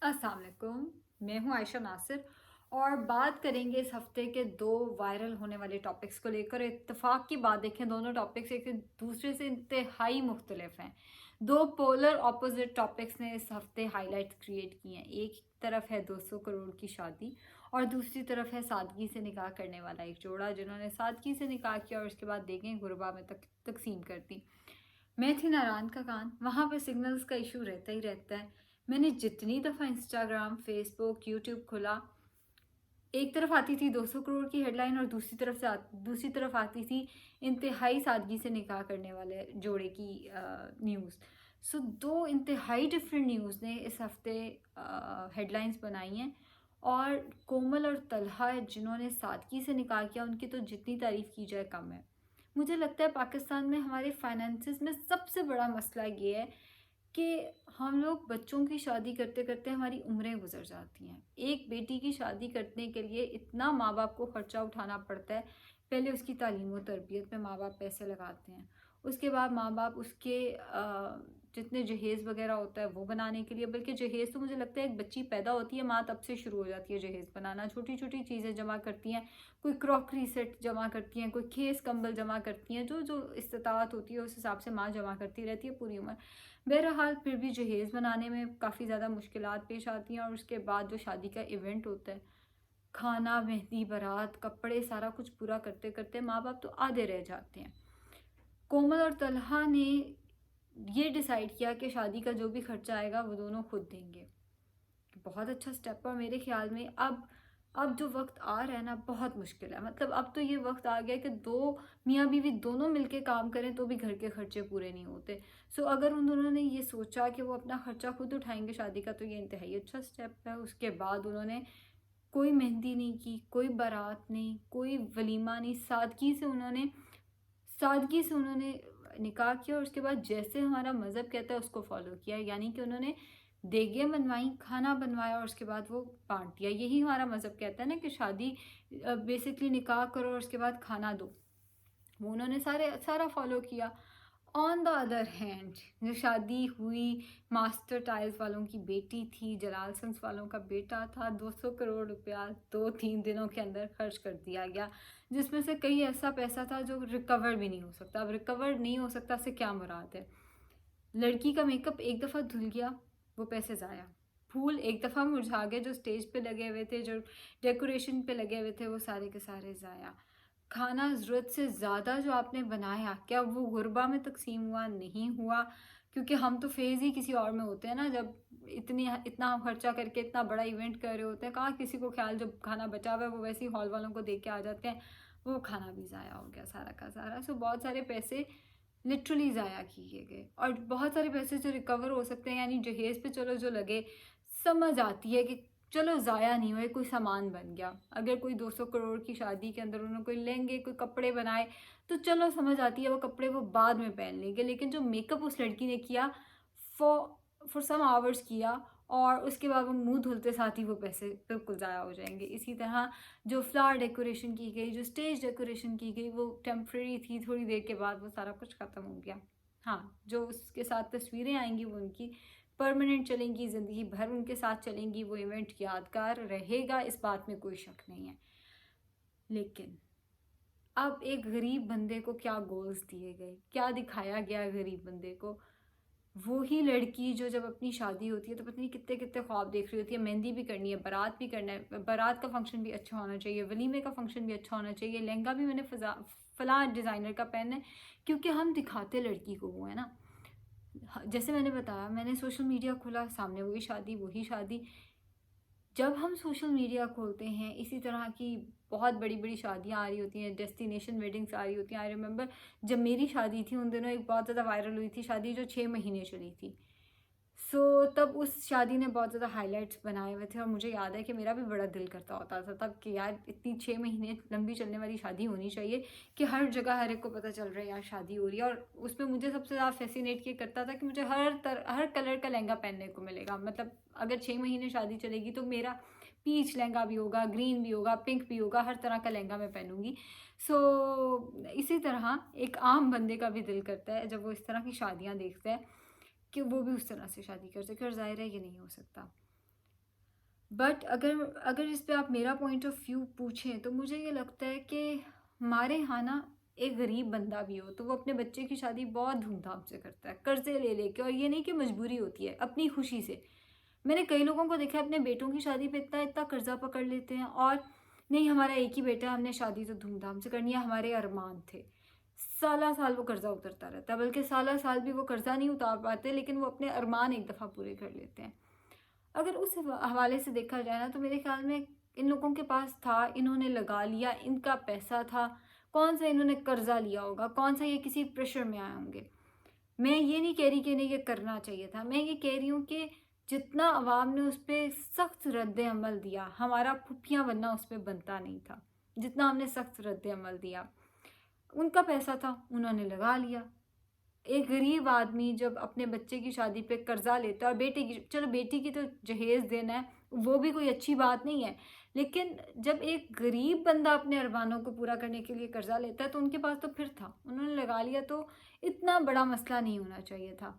अस्सलाम वालेकुम। मैं हूँ आयशा नासिर और बात करेंगे इस हफ्ते के दो वायरल होने वाले टॉपिक्स को लेकर। इत्तेफाक की बात देखें, दोनों टॉपिक्स एक दूसरे से इंतहाई मुख्तलिफ हैं। दो पोलर ऑपोजिट टॉपिक्स ने इस हफ्ते हाईलाइट्स क्रिएट की हैं। एक तरफ है 200 करोड़ की शादी और दूसरी तरफ है सादगी से निकाह करने वाला एक जोड़ा जिन्होंने सादगी से निकाह किया और उसके बाद देखें गुरबा में तकसीम कर दी। मैं थी नारायण का कान, वहाँ पे सिग्नल्स का इशू रहता ही रहता है। मैंने जितनी दफ़ा इंस्टाग्राम, फेसबुक, यूट्यूब खोला, एक तरफ आती थी 200 करोड़ की हेडलाइन और दूसरी तरफ आती थी इंतहाई सादगी से निकाह करने वाले जोड़े की न्यूज़। सो दो इंतहाई डिफरेंट न्यूज़ ने इस हफ्ते हेडलाइंस बनाई हैं। और कोमल और तलहा जिन्होंने सादगी से निकाह किया, उनकी तो जितनी तारीफ़ की जाए कम है। मुझे लगता है पाकिस्तान में हमारे फाइनेंसिस में सबसे बड़ा मसला ये है कि हम लोग बच्चों की शादी करते करते हमारी उम्रें गुजर जाती हैं। एक बेटी की शादी करने के लिए इतना माँ बाप को ख़र्चा उठाना पड़ता है। पहले उसकी तालीम व तरबियत में माँ बाप पैसे लगाते हैं, उसके बाद माँ बाप उसके जितने जहेज़ वगैरह होता है वो बनाने के लिए, बल्कि जहेज़ तो मुझे लगता है एक बच्ची पैदा होती है माँ तब से शुरू हो जाती है जहेज़ बनाना। छोटी छोटी चीज़ें जमा करती हैं, कोई क्रॉकरी सेट जमा करती हैं, कोई खेस कंबल जमा करती हैं, जो जो इस्तात होती है उस हिसाब से माँ जमा करती रहती है पूरी उम्र। बहरहाल फिर भी जहेज़ बनाने में काफ़ी ज़्यादा मुश्किलात पेश आती हैं और उसके बाद जो शादी का इवेंट होता है, खाना, मेहंदी, बारात, कपड़े, सारा कुछ पूरा करते करते माँ बाप तो आधे रह जाते हैं। कोमल और तलहा ने ये डिसाइड किया कि शादी का जो भी खर्चा आएगा वो दोनों खुद देंगे। बहुत अच्छा स्टेप। और मेरे ख्याल में अब जो वक्त आ रहा है ना, बहुत मुश्किल है। मतलब अब तो ये वक्त आ गया कि दो मियाँ बीवी दोनों मिलके काम करें तो भी घर के खर्चे पूरे नहीं होते। सो अगर उन दोनों ने ये सोचा कि वो अपना खर्चा खुद उठाएंगे शादी का, तो ये इंतहाई अच्छा स्टेप है। उसके बाद उन्होंने कोई मेहंदी नहीं की, कोई बारात नहीं, कोई वलीमा नहीं, सादगी से उन्होंने निकाह किया और उसके बाद जैसे हमारा मज़हब कहता है उसको फॉलो किया। यानी कि उन्होंने देगें बनवाई, खाना बनवाया और उसके बाद वो बांट दिया। यही हमारा मज़हब कहता है ना कि शादी बेसिकली निकाह करो और उसके बाद खाना दो। वो उन्होंने सारा फॉलो किया। ऑन द अदर हैंड जो शादी हुई, मास्टर टाइल्स वालों की बेटी थी, जलाल सन्स वालों का बेटा था, 200 करोड़ रुपया 2-3 दिनों के अंदर खर्च कर दिया गया, जिसमें से कई ऐसा पैसा था जो रिकवर भी नहीं हो सकता। अब रिकवर नहीं हो सकता से क्या मुराद है? लड़की का मेकअप एक दफ़ा धुल गया, वो पैसे ज़ाया। फूल एक दफ़ा मुरझा गए, जो स्टेज पे लगे हुए थे, जो डेकोरेशन पे लगे हुए थे, वो सारे के सारे ज़ाया। खाना ज़रूरत से ज़्यादा जो आपने बनाया, क्या वो गुरबा में तकसीम हुआ? नहीं हुआ, क्योंकि हम तो फेज़ ही किसी और में होते हैं ना, जब इतना खर्चा करके इतना बड़ा इवेंट कर रहे होते हैं। कहाँ किसी को ख्याल, जब खाना बचा हुआ है वो वैसे ही हॉल वालों को दे के आ जाते हैं। वो खाना भी ज़ाया हो गया सारा का सारा। सो बहुत सारे पैसे लिटरली ज़ाया किए गए और बहुत सारे पैसे जो रिकवर हो सकते हैं, यानी जहेज़ पे चलो जो लगे, समझ आती है कि चलो ज़ाया नहीं हुए, कोई सामान बन गया। अगर कोई 200 करोड़ की शादी के अंदर उन्होंने कोई लहंगे, कोई कपड़े बनाए, तो चलो समझ आती है वो कपड़े वो बाद में पहन लेंगे। लेकिन जो मेकअप उस लड़की ने किया, फॉर सम आवर्स किया और उसके बाद वो मुंह धुलते साथ ही वो पैसे बिल्कुल ज़ाया हो जाएंगे। इसी तरह जो फ्लावर डेकोरेशन की गई, जो स्टेज डेकोरेशन की गई, वो टेम्प्रेरी थी, थोड़ी देर के बाद वो सारा कुछ ख़त्म हो गया। हाँ, जो उसके साथ तस्वीरें आएंगी वो उनकी परमानेंट चलेंगी, ज़िंदगी भर उनके साथ चलेंगी। वो इवेंट यादगार रहेगा, इस बात में कोई शक नहीं है। लेकिन अब एक गरीब बंदे को क्या गोल्स दिए गए, क्या दिखाया गया गरीब बंदे को? वो ही लड़की जो जब अपनी शादी होती है तो पता नहीं कितने कितने ख्वाब देख रही होती है। मेहंदी भी करनी है, बारात भी करना है, बारात का फंक्शन भी अच्छा होना चाहिए, वलीमे का फंक्शन भी अच्छा होना चाहिए, लहंगा भी मैंने फलां डिज़ाइनर का पहनना है, क्योंकि हम दिखाते लड़की को वो है ना। जैसे मैंने बताया, मैंने सोशल मीडिया खोला, सामने वही शादी वही शादी। जब हम सोशल मीडिया खोलते हैं, इसी तरह की बहुत बड़ी बड़ी शादियां आ रही होती हैं, डेस्टिनेशन वेडिंग्स आ रही होती हैं। आई रिमेंबर जब मेरी शादी थी उन दिनों एक बहुत ज़्यादा वायरल हुई थी शादी जो 6 महीने चली थी। तब उस शादी ने बहुत ज़्यादा हाइलाइट्स बनाए हुए थे और मुझे याद है कि मेरा भी बड़ा दिल करता होता था तब कि यार इतनी 6 महीने लंबी चलने वाली शादी होनी चाहिए कि हर जगह हर एक को पता चल रहा है यार शादी हो रही है। और उसमें मुझे सबसे ज़्यादा फैसिनेट ये करता था कि मुझे हर कलर का लहंगा पहनने को मिलेगा। मतलब अगर 6 महीने शादी चलेगी तो मेरा पीच लहंगा भी होगा, ग्रीन भी होगा, पिंक भी होगा, हर तरह का लहंगा मैं पहनूंगी। इसी तरह एक आम बंदे का भी दिल करता है जब वो इस तरह की शादियाँ देखते हैं कि वो भी उस तरह से शादी कर सके, और ज़ाहिर है ये नहीं हो सकता। बट अगर अगर इस पे आप मेरा पॉइंट ऑफ व्यू पूछें तो मुझे ये लगता है कि हमारे यहाँ ना एक गरीब बंदा भी हो तो वो अपने बच्चे की शादी बहुत धूमधाम से करता है, कर्जे ले लेके, और ये नहीं कि मजबूरी होती है, अपनी खुशी से। मैंने कई लोगों को देखा है अपने बेटों की शादी पे इतना इतना कर्जा पकड़ लेते हैं, और नहीं हमारा एक ही बेटा है, हमने शादी तो धूमधाम से करनी है, हमारे अरमान थे। साला साल वो कर्जा उतरता रहता है, बल्कि साला साल भी वो कर्जा नहीं उतार पाते, लेकिन वो अपने अरमान एक दफ़ा पूरे कर लेते हैं। अगर उस हवाले से देखा जाए ना तो मेरे ख्याल में इन लोगों के पास था, इन्होंने लगा लिया, इनका पैसा था, कौन सा इन्होंने कर्जा लिया होगा, कौन सा ये किसी प्रेशर में आए होंगे। मैं ये नहीं कह रही कि नहीं ये करना चाहिए था, मैं ये कह रही हूँ कि जितना अवाम ने उस पर सख्त रद्द अमल दिया, हमारा फुफियाँ बनना उस पर बनता नहीं था। जितना हमने सख्त रद्द अमल दिया, उनका पैसा था, उन्होंने लगा लिया। एक गरीब आदमी जब अपने बच्चे की शादी पे कर्जा लेता है, और बेटे की, चलो बेटी की तो जहेज़ देना है, वो भी कोई अच्छी बात नहीं है, लेकिन जब एक गरीब बंदा अपने अरमानों को पूरा करने के लिए कर्जा लेता है तो उनके पास तो फिर था, उन्होंने लगा लिया, तो इतना बड़ा मसला नहीं होना चाहिए था।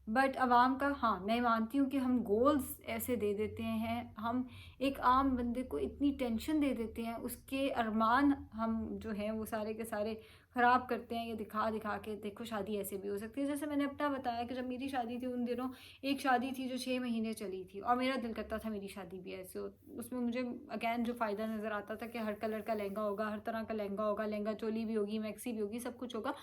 बट आवाम का, हाँ मैं मानती हूँ कि हम गोल्स ऐसे दे देते हैं, हम एक आम बंदे को इतनी टेंशन दे देते हैं, उसके अरमान हम जो हैं वो सारे के सारे ख़राब करते हैं, ये दिखा दिखा के देखो शादी ऐसे भी हो सकती है। जैसे मैंने अपना बताया कि जब मेरी शादी थी उन दिनों एक शादी थी जो 6 महीने चली थी, और मेरा दिल करता था मेरी शादी भी ऐसे हो। उसमें मुझे अगैन जो फ़ायदा नज़र आता था कि हर कलर का लहंगा होगा, हर तरह का लहंगा होगा, लहंगा चोली भी होगी, मैक्सी भी होगी, सब कुछ होगा।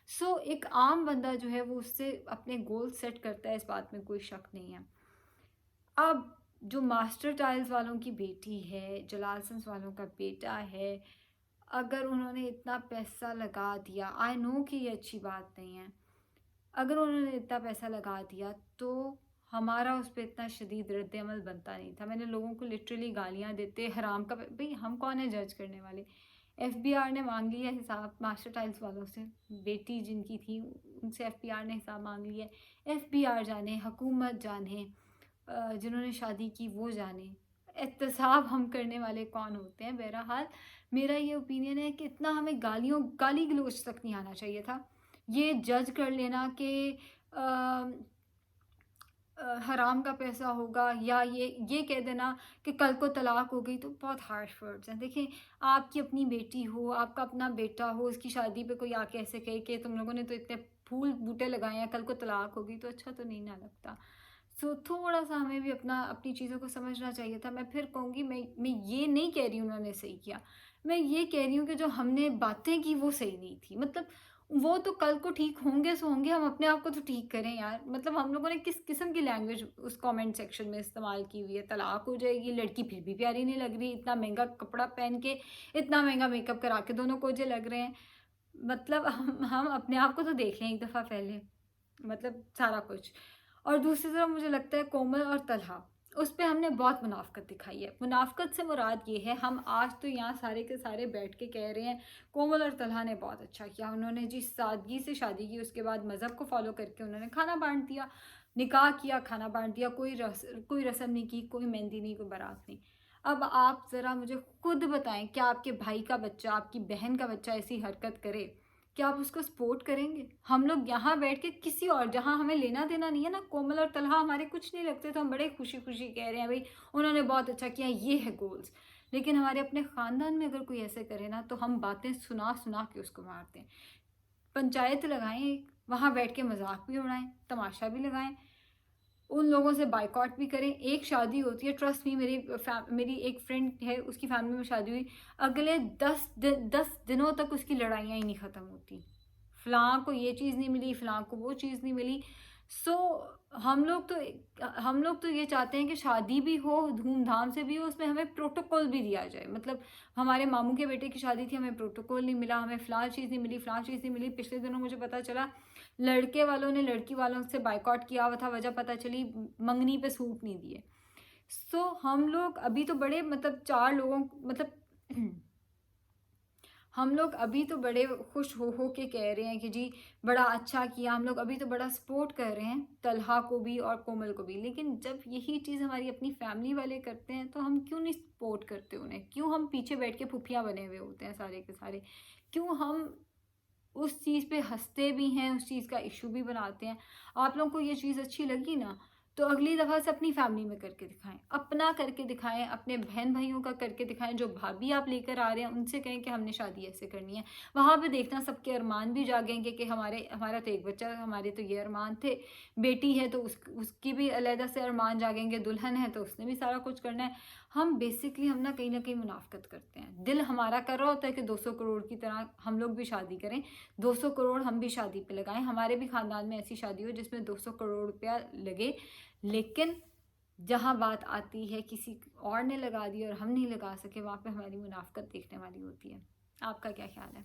सो एक आम बंदा जो है वो उससे अपने गोल सेट करता है, इस बात में कोई शक नहीं है। अब जो मास्टर टाइल्स वालों की बेटी है, जलालसंस वालों का बेटा है, अगर उन्होंने इतना पैसा लगा दिया, आई नो कि ये अच्छी बात नहीं है, अगर उन्होंने इतना पैसा लगा दिया तो हमारा उस पर इतना शदीद रद्द अमल बनता नहीं था। मैंने लोगों को लिटरली गालियाँ देते, हराम का, भाई हम कौन है जज करने वाले। एफबीआर ने मांग लिया हिसाब मास्टर टाइल्स वालों से, बेटी जिनकी थी उनसे एफबीआर ने हिसाब मांग लिया। एफबीआर जाने, हुकूमत जाने, जिन्होंने शादी की वो जाने, एहतसाब हम करने वाले कौन होते हैं। बहरहाल मेरा ये ओपिनियन है कि इतना हमें गाली गलोच तक नहीं आना चाहिए था। ये जज कर लेना कि हराम का पैसा होगा, या ये कह देना कि कल को तलाक हो गई, तो बहुत हार्श वर्ड्स हैं। देखिए, आपकी अपनी बेटी हो, आपका अपना बेटा हो, उसकी शादी पे कोई आके ऐसे कहे कि तुम लोगों ने तो इतने फूल बूटे लगाए हैं, कल को तलाक होगी, तो अच्छा तो नहीं ना लगता। सो थोड़ा सा हमें भी अपनी चीज़ों को समझना चाहिए था। मैं फिर कहूँगी, मैं ये नहीं कह रही हूँ उन्होंने सही किया, मैं ये कह रही हूँ कि जो हमने बातें की वो सही नहीं थी। मतलब वो तो कल को ठीक होंगे सो होंगे, हम अपने आप को तो ठीक करें यार। मतलब हम लोगों ने किस किस्म की लैंग्वेज उस कमेंट सेक्शन में इस्तेमाल की हुई है, तलाक हो जाएगी, लड़की फिर भी प्यारी नहीं लग रही, इतना महंगा कपड़ा पहन के, इतना महंगा मेकअप करा के दोनों कोजे लग रहे हैं। मतलब हम अपने आप को तो देख लें एक दफ़ा पहले, मतलब सारा कुछ। और दूसरी तरफ मुझे लगता है कोमल और तलहा, उस पे हमने बहुत मुनाफ़क़त दिखाई है। मुनाफ़क़त से मुराद ये है, हम आज तो यहाँ सारे के सारे बैठ के कह रहे हैं कोमल और तलहा ने बहुत अच्छा किया, उन्होंने जिस सादगी से शादी की, उसके बाद मज़हब को फॉलो करके उन्होंने खाना बांट दिया, निकाह किया, खाना बांट दिया, कोई रस्म नहीं की, कोई मेहंदी नहीं, कोई बारात नहीं। अब आप ज़रा मुझे खुद बताएं, क्या आपके भाई का बच्चा, आपकी बहन का बच्चा ऐसी हरकत करे, क्या आप उसको सपोर्ट करेंगे? हम लोग यहाँ बैठ के किसी और, जहाँ हमें लेना देना नहीं है ना, कोमल और तलहा हमारे कुछ नहीं लगते, तो हम बड़े खुशी खुशी कह रहे हैं भाई उन्होंने बहुत अच्छा किया, ये है गोल्स। लेकिन हमारे अपने ख़ानदान में अगर कोई ऐसे करे ना, तो हम बातें सुना सुना के उसको मारते हैं। पंचायत लगाएं, वहाँ बैठ के मजाक भी उड़ाएं, तमाशा भी लगाएं, उन लोगों से बाइकॉट भी करें। एक शादी होती है, ट्रस्ट मी, मेरी एक फ्रेंड है, उसकी फैमिली में शादी हुई, अगले 10 दिनों तक उसकी लड़ाइयाँ ही नहीं ख़त्म होती। फ़लाँ को ये चीज़ नहीं मिली, फ़लाँ को वो चीज़ नहीं मिली। सो हम लोग तो ये चाहते हैं कि शादी भी हो, धूमधाम से भी हो, उसमें हमें प्रोटोकॉल भी दिया जाए। मतलब हमारे मामू के बेटे की शादी थी, हमें प्रोटोकॉल नहीं मिला, हमें फ़लाँ चीज़ नहीं मिली, फ़लाँ चीज़ नहीं मिली। पिछले दिनों मुझे पता चला लड़के वालों ने लड़की वालों से बाइकॉट किया हुआ था, वजह पता चली मंगनी पे सूट नहीं दिए। सो हम लोग अभी तो बड़े, मतलब 4 लोगों, मतलब हम लोग अभी तो बड़े खुश हो के कह रहे हैं कि जी बड़ा अच्छा किया, हम लोग अभी तो बड़ा सपोर्ट कर रहे हैं तलहा को भी और कोमल को भी। लेकिन जब यही चीज़ हमारी अपनी फैमिली वाले करते हैं तो हम क्यों नहीं सपोर्ट करते उन्हें? क्यों हम पीछे बैठ के फुफियाँ बने हुए होते हैं सारे के सारे? क्यों हम उस चीज़ पे हँसते भी हैं, उस चीज़ का इशू भी बनाते हैं? आप लोगों को ये चीज़ अच्छी लगी ना, तो अगली दफ़ा से अपनी फैमिली में करके दिखाएं, अपना करके दिखाएं, अपने बहन भाइयों का करके दिखाएं, जो भाभी आप लेकर आ रहे हैं उनसे कहें कि हमने शादी ऐसे करनी है। वहाँ पे देखना सबके अरमान भी जागेंगे कि हमारा तो एक बच्चा, हमारे तो ये अरमान थे, बेटी है तो उसकी भी अलहदा से अरमान जागेंगे, दुल्हन है तो उसने भी सारा कुछ करना है। हम बेसिकली हम ना कहीं मुनाफकत करते हैं। दिल हमारा कर रहा होता है कि 200 करोड़ की तरह हम लोग भी शादी करें, 200 करोड़ हम भी शादी पे लगाएं, हमारे भी खानदान में ऐसी शादी हो जिसमें 200 करोड़ रुपया लगे। लेकिन जहाँ बात आती है किसी और ने लगा दी और हम नहीं लगा सके, वहाँ पे हमारी मुनाफकत देखने वाली होती है। आपका क्या ख्याल है?